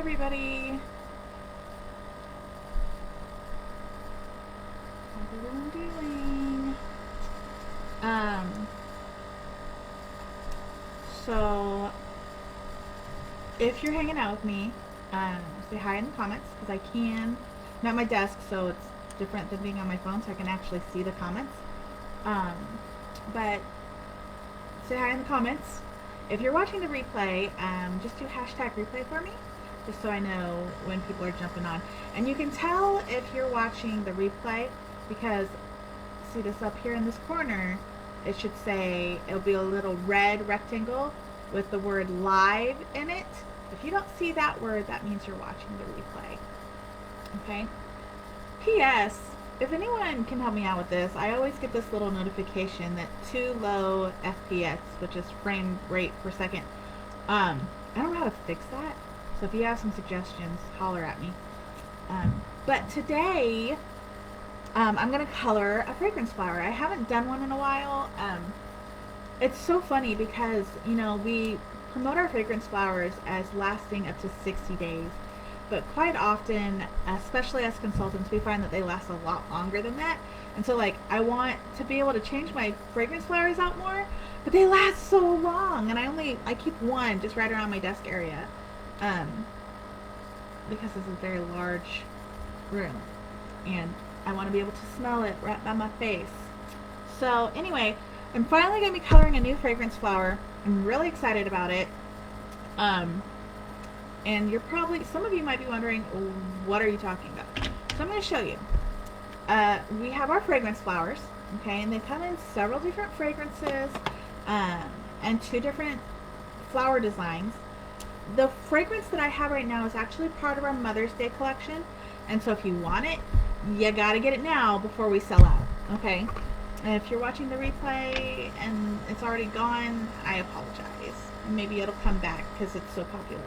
everybody. How's everyone doing? Um, so if you're hanging out with me, say hi in the comments because I can. I'm at my desk, so it's different than being on my phone, so I can actually see the comments. Um, but say hi in the comments. If you're watching the replay, just do hashtag replay for me, just so I know when people are jumping on. And you can tell if you're watching the replay because, see this up here in this corner, it should say, it'll be a little red rectangle with the word live in it. If you don't see that word, that means you're watching the replay. Okay? P.S. If anyone can help me out with this, I always get this little notification that too low FPS, which is frame rate per second. I don't know how to fix that. So if you have some suggestions, holler at me. But today, I'm going to color a fragrance flower. I haven't done one in a while. It's so funny because, you know, we promote our fragrance flowers as lasting up to 60 days. But quite often, especially as consultants, we find that they last a lot longer than that. And so, like, I want to be able to change my fragrance flowers out more, but they last so long. And I keep one just right around my desk area, because it's a very large room, and I want to be able to smell it right by my face. So anyway, I'm finally going to be coloring a new fragrance flower. I'm really excited about it. And some of you might be wondering, what are you talking about? So I'm going to show you. We have our fragrance flowers, okay, and they come in several different fragrances, and 2 different flower designs. The fragrance that I have right now is actually part of our Mother's Day collection, and so if you want it, you gotta get it now before we sell out, okay? And if you're watching the replay and it's already gone, I apologize. Maybe it'll come back because it's so popular.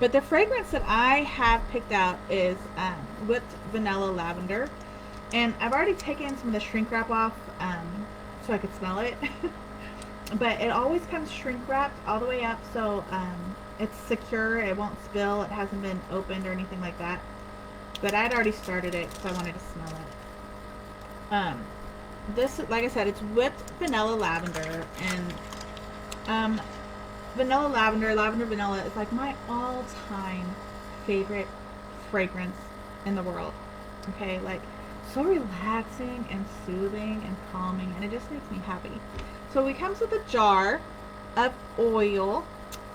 But the fragrance that I have picked out is Whipped Vanilla Lavender. And I've already taken some of the shrink wrap off so I could smell it. But it always comes shrink wrapped all the way up, so it's secure, it won't spill, it hasn't been opened or anything like that. But I'd already started it, so I wanted to smell it. This, like I said, it's Whipped Vanilla Lavender, and vanilla lavender, lavender vanilla is like my all-time favorite fragrance in the world. Okay, like so relaxing and soothing and calming, and it just makes me happy. So it comes with a jar of oil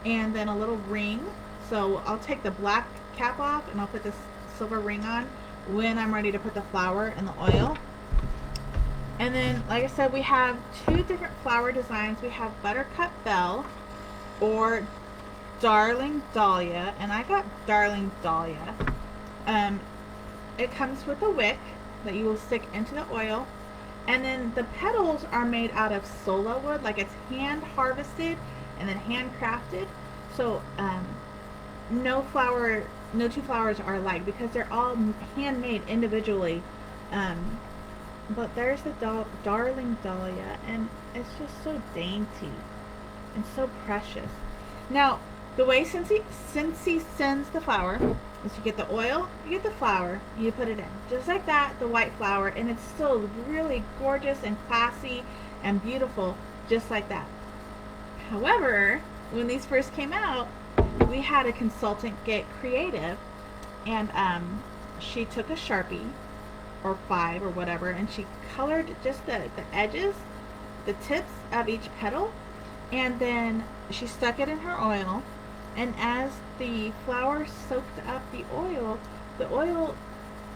and then a little ring. So I'll take the black cap off and I'll put this silver ring on when I'm ready to put the flower in the oil. And then, like I said, we have 2 different flower designs. We have Buttercup Belle or Darling Dahlia, and I got Darling Dahlia. It comes with a wick that you will stick into the oil, and then the petals are made out of sola wood, like it's hand harvested and then handcrafted. So no 2 flowers are alike because they're all handmade individually. But there's the Darling Dahlia, and it's just so dainty and so precious. Now, the way Scentsy sends the flower is you get the oil, you get the flower, you put it in. Just like that, the white flower, and it's still really gorgeous and classy and beautiful, just like that. However, when these first came out, we had a consultant get creative, and she took a Sharpie, or 5 or whatever, and she colored just the edges, the tips of each petal, and then she stuck it in her oil, and as the flower soaked up the oil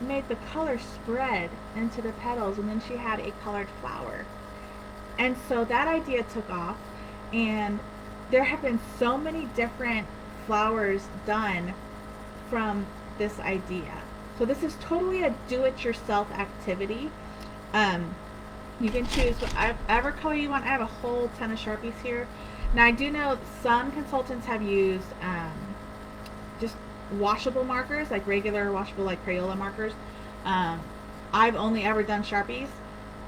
made the color spread into the petals, and then she had a colored flower. And so that idea took off, and there have been so many different flowers done from this idea. So this is totally a do-it-yourself activity. You can choose whatever color you want. I have a whole ton of Sharpies here. Now I do know some consultants have used just washable markers, like regular washable, like Crayola markers. I've only ever done Sharpies,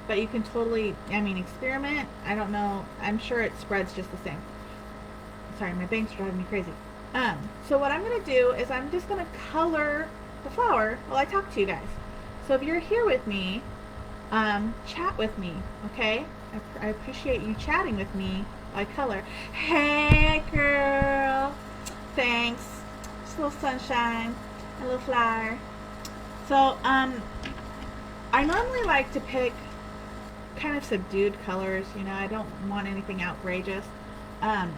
but you can totally, experiment. I don't know. I'm sure it spreads just the same. Sorry, my bank's driving me crazy. So what I'm going to do is I'm just going to color the flower while I talk to you guys. So if you're here with me, chat with me, okay? I appreciate you chatting with me while I color. Hey, girl. Thanks. Just a little sunshine, a little flower. So, I normally like to pick kind of subdued colors. You know, I don't want anything outrageous. I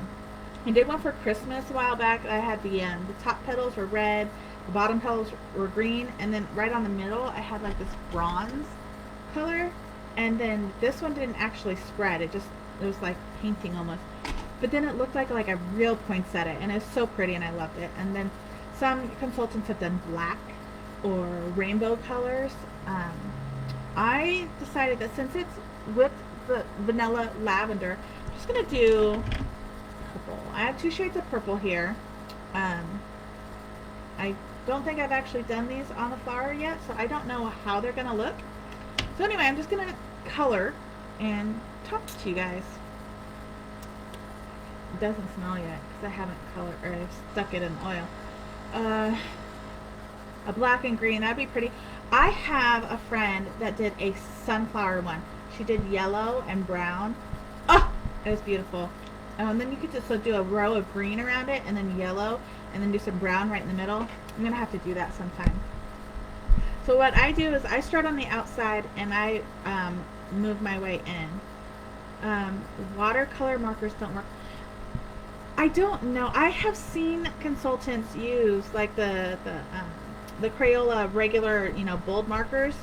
did one for Christmas a while back. I had the top petals were red, the bottom petals were green, and then right on the middle I had like this bronze color. And then this one didn't actually spread. It was like painting almost. But then it looked like a real poinsettia, and it's so pretty, and I loved it. And then some consultants have done black or rainbow colors. I decided that since it's with the vanilla lavender, I'm just gonna do purple. I have two shades of purple here. I don't think I've actually done these on the flower yet, so I don't know how they're gonna look. So anyway, I'm just gonna color and talk to you guys. It doesn't smell yet because I haven't colored, or I've stuck it in oil. A black and green, that'd be pretty. I have a friend that did a sunflower one. She did yellow and brown. Oh, it was beautiful. And then you could just do a row of green around it, and then yellow, and then do some brown right in the middle. I'm gonna have to do that sometime. So what I do is I start on the outside and I move my way in. Watercolor markers don't work. I don't know. I have seen consultants use like the Crayola regular, you know, bold markers,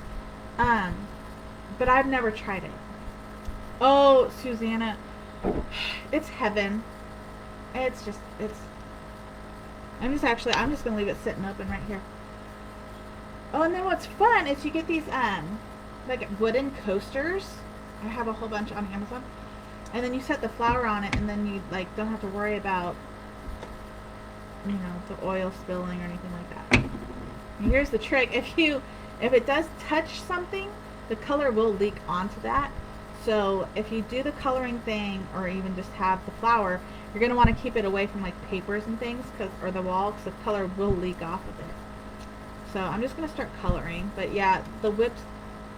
but I've never tried it. Oh, Susanna, it's heaven. It's I'm just gonna leave it sitting open right here. Oh, and then what's fun is you get these like wooden coasters. I have a whole bunch on Amazon. And then you set the flower on it, and then you like don't have to worry about, you know, the oil spilling or anything like that. And here's the trick: if it does touch something, the color will leak onto that. So if you do the coloring thing, or even just have the flower, you're gonna want to keep it away from like papers and things, or the wall, because the color will leak off of it. So I'm just gonna start coloring. But yeah, the whipped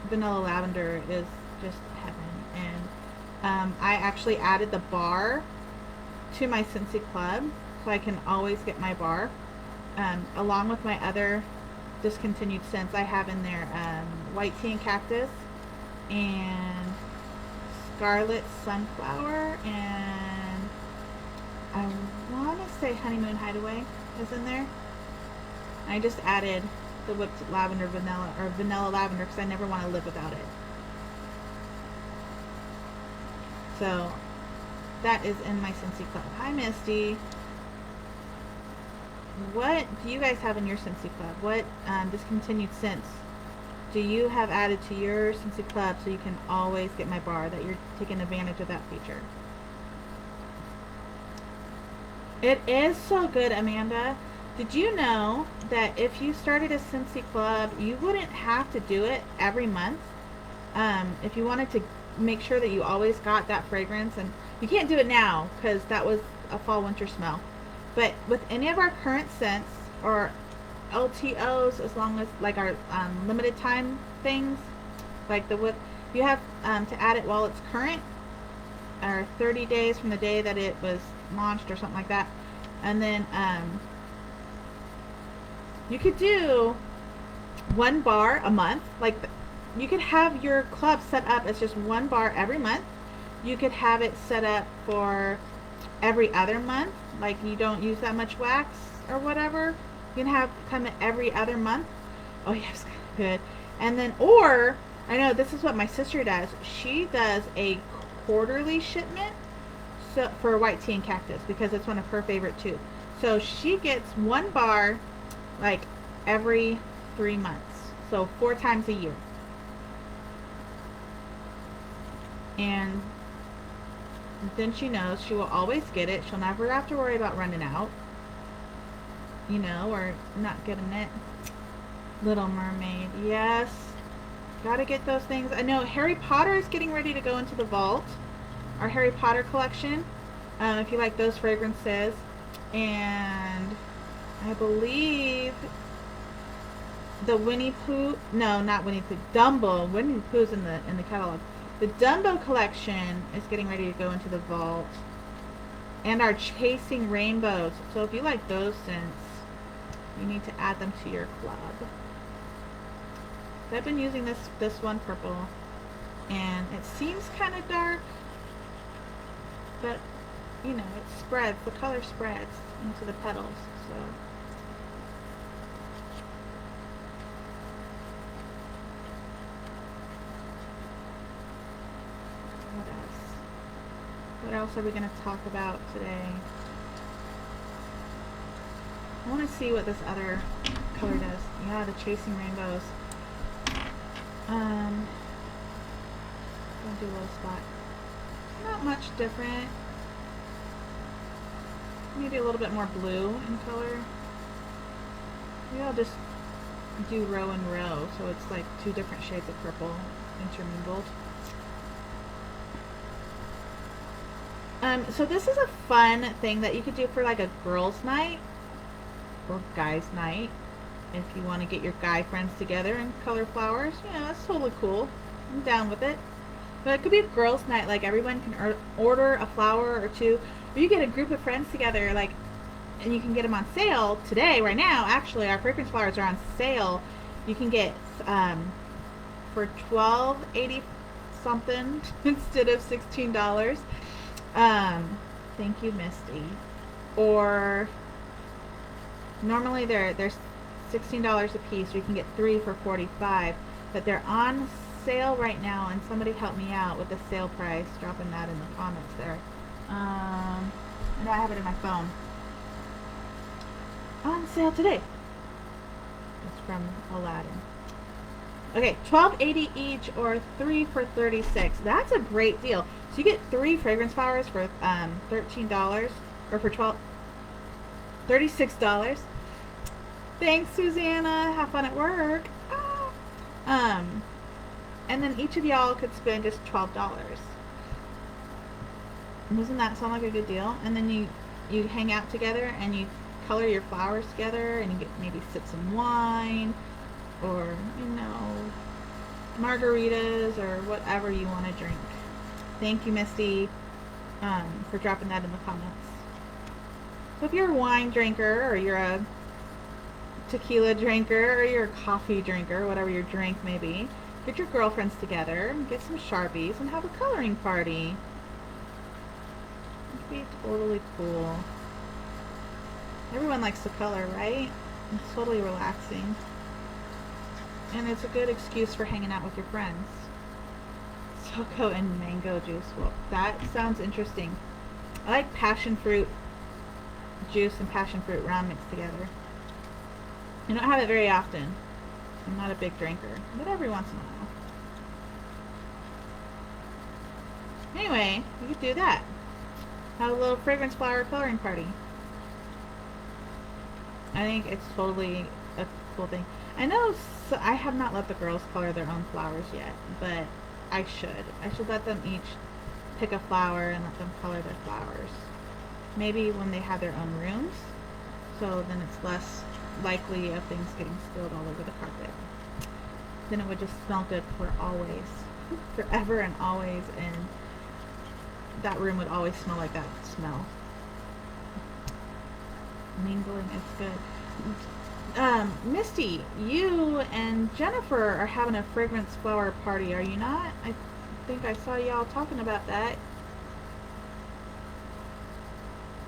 vanilla lavender is just heaven. And I actually added the bar to my Scentsy Club, so I can always get my bar, along with my other discontinued scents. I have in there white tea and cactus, and scarlet sunflower, and I want to say honeymoon hideaway is in there. I just added the whipped lavender vanilla, or vanilla lavender, because I never want to live without it. So that is in my Scentsy Club. Hi, Misty. What do you guys have in your Scentsy Club? What discontinued scents do you have added to your Scentsy Club so you can always get my bar, that you're taking advantage of that feature? It is so good, Amanda. Did you know that if you started a Scentsy Club, you wouldn't have to do it every month? If you wanted to make sure that you always got that fragrance, and you can't do it now because that was a fall winter smell, but with any of our current scents or LTOs, as long as like our limited time things, like the whip, you have to add it while it's current, or 30 days from the day that it was launched or something like that. And then you could do one bar a month. Like you could have your club set up as just one bar every month. You could have it set up for every other month, like you don't use that much wax or whatever. You can have come every other month. Oh yes, good. And then, or I know this is what my sister does. She does a quarterly shipment, so for white tea and cactus, because it's one of her favorite too. So she gets one bar like every 3 months, so 4 times a year. And then she knows she will always get it. She'll never have to worry about running out, you know, or not getting it. Little Mermaid, yes, gotta get those things. I know Harry Potter is getting ready to go into the vault, our Harry Potter collection. If you like those fragrances, And I believe the Winnie Pooh, no, not Winnie Pooh, Dumbo. Winnie Pooh's in the catalog. The Dumbo collection is getting ready to go into the vault, and our Chasing Rainbows. So if you like those scents, you need to add them to your club. So I've been using this one purple, and it seems kind of dark, but you know, it spreads. The color spreads into the petals. So. What else are we going to talk about today? I want to see what this other color does. Yeah, the Chasing Rainbows. Gonna do a little spot. Not much different. Maybe a little bit more blue in color. Maybe I'll just do row and row, so it's like two different shades of purple intermingled. So this is a fun thing that you could do for like a girls' night or guys' night. If you want to get your guy friends together and color flowers, you know, that's totally cool. I'm down with it. But it could be a girls' night, like everyone can order a flower or two. Or you get a group of friends together, like, and you can get them on sale today, right now. Actually, our fragrance flowers are on sale. You can get for $12.80 something instead of $16. Thank you, Misty. Or normally they're $16 a piece. You can get 3 for $45, but they're on sale right now. And somebody help me out with the sale price, dropping that in the comments there. I know I have it in my phone. On sale today. It's from Aladdin. Okay, $12.80 each, or 3 for $36. That's a great deal. So you get 3 fragrance flowers for $13, or for $36. Thanks, Susanna. Have fun at work. Ah. And then each of y'all could spend just $12. Doesn't that sound like a good deal? And then you hang out together and you color your flowers together, and you get maybe sip some wine, or you know, margaritas, or whatever you want to drink. Thank you, Misty, for dropping that in the comments. So if you're a wine drinker, or you're a tequila drinker, or you're a coffee drinker, whatever your drink may be, get your girlfriends together, get some Sharpies, and have a coloring party. It'd be totally cool. Everyone likes to color, right? It's totally relaxing. And it's a good excuse for hanging out with your friends. Cocoa and mango juice. Well, that sounds interesting. I like passion fruit juice and passion fruit rum mixed together. I don't have it very often. I'm not a big drinker, but every once in a while. Anyway, you could do that. Have a little fragrance flower coloring party. I think it's totally a cool thing. I know I have not let the girls color their own flowers yet, but I should. I should let them each pick a flower and let them color their flowers. Maybe when they have their own rooms, so then it's less likely of things getting spilled all over the carpet. Then it would just smell good for always, forever and always, and that room would always smell like that smell. Mingling is good. Misty, you and Jennifer are having a fragrance flower party, are you not? I think I saw y'all talking about that.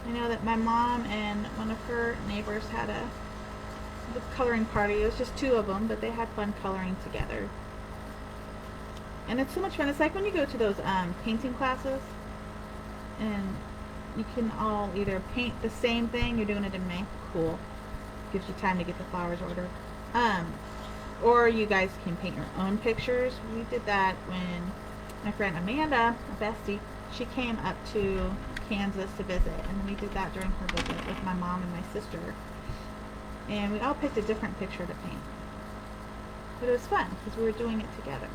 I know that my mom and one of her neighbors had a coloring party. It was just 2 of them, but they had fun coloring together. And it's so much fun. It's like when you go to those painting classes, and you can all either paint the same thing, you're doing it in May, cool. Gives you time to get the flowers ordered. Or you guys can paint your own pictures. We did that when my friend Amanda, a bestie, she came up to Kansas to visit, and we did that during her visit with my mom and my sister. And we all picked a different picture to paint. But it was fun because we were doing it together.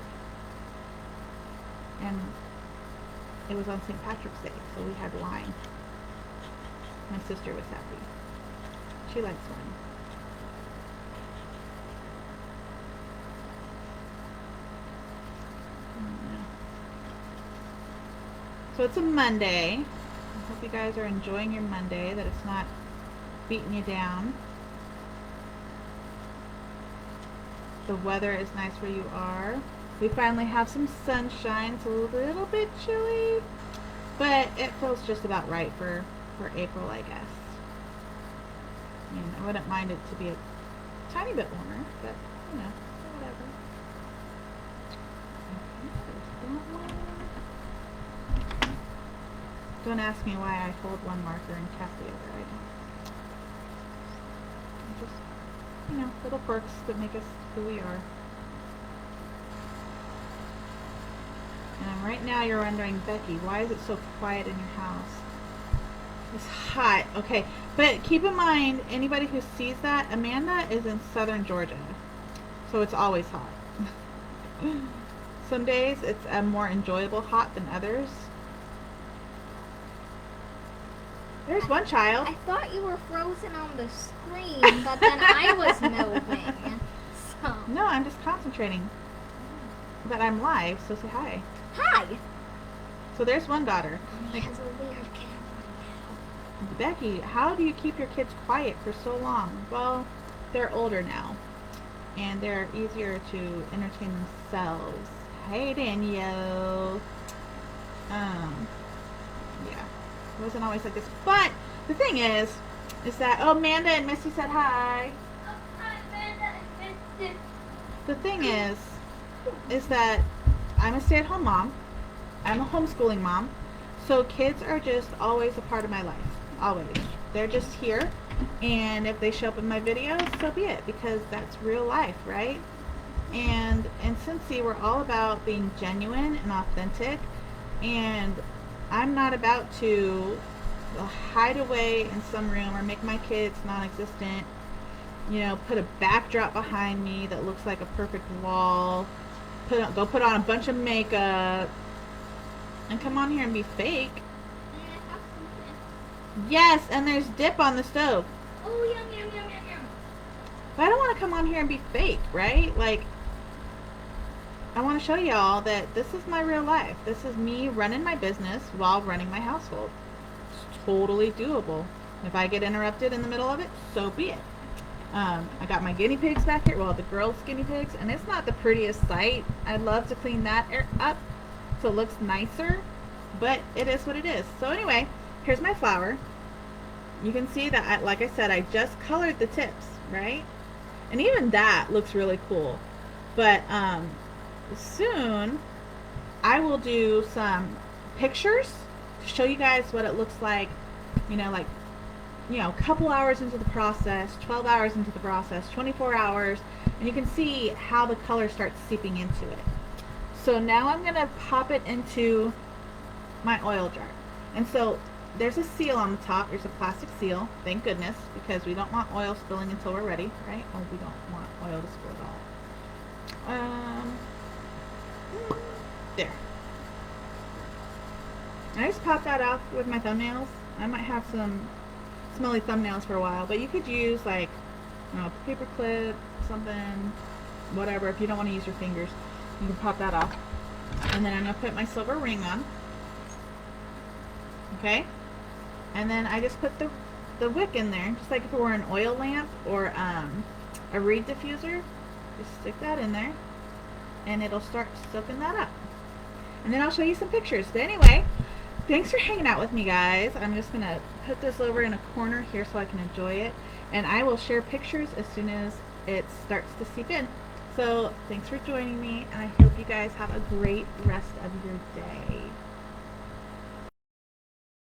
And it was on St. Patrick's Day, so we had wine. My sister was happy. She likes wine. So it's a Monday. I hope you guys are enjoying your Monday, that it's not beating you down. The weather is nice where you are. We finally have some sunshine. It's a little bit chilly, but it feels just about right for April, I guess. I mean, I wouldn't mind it to be a tiny bit warmer, but you know, whatever. Okay, don't ask me why I hold one marker and tap the other. I don't. Just, you know, little quirks that make us who we are. And right now you're wondering, Becky, why is it so quiet in your house? It's hot. Okay, but keep in mind, anybody who sees that, Amanda is in southern Georgia, so it's always hot. Some days it's a more enjoyable hot than others. There's one child. I thought you were frozen on the screen, but then I was moving. So. No, I'm just concentrating. But I'm live, so say hi. Hi. So there's one daughter. Mommy has a weird camera now. Becky, how do you keep your kids quiet for so long? Well, they're older now, and they're easier to entertain themselves. Hey, Danielle. Yeah, it wasn't always like this. But the thing is that, oh, Amanda and Missy said hi. The thing is that I'm a stay-at-home mom. I'm a homeschooling mom. So kids are just always a part of my life. Always. They're just here. And if they show up in my videos, so be it. Because that's real life, right? And in Scentsy, we're all about being genuine and authentic. And I'm not about to hide away in some room or make my kids non-existent. You know, put a backdrop behind me that looks like a perfect wall. Go put on a bunch of makeup. And come on here and be fake. Yes, and there's dip on the stove. Oh, yum, yum, yum, yum, yum. But I don't want to come on here and be fake, right? Like, I want to show y'all that this is my real life. This is me running my business while running my household. It's totally doable. If I get interrupted in the middle of it, so be it. I got my guinea pigs back here. Well, the girls' guinea pigs. And it's not the prettiest sight. I'd love to clean that up so it looks nicer. But it is what it is. So anyway, here's my flower. You can see that, like I said, I just colored the tips, right? And even that looks really cool. But soon I will do some pictures to show you guys what it looks like, a couple hours into the process, 12 hours into the process, 24 hours, and you can see how the color starts seeping into it. So now I'm going to pop it into my oil jar. And so there's a seal on the top. There's a plastic seal, thank goodness, because we don't want oil spilling until we're ready, right? Oh, we don't want oil to spill at all. There. I just popped that off with my thumbnails. I might have some smelly thumbnails for a while, but you could use like a paper clip, something, whatever. If you don't want to use your fingers, you can pop that off. And then I'm going to put my silver ring on. Okay? And then I just put the wick in there, just like if it were an oil lamp or a reed diffuser. Just stick that in there, and it'll start soaking that up. And then I'll show you some pictures. But anyway, thanks for hanging out with me, guys. I'm just going to put this over in a corner here so I can enjoy it. And I will share pictures as soon as it starts to seep in. So thanks for joining me, and I hope you guys have a great rest of your day.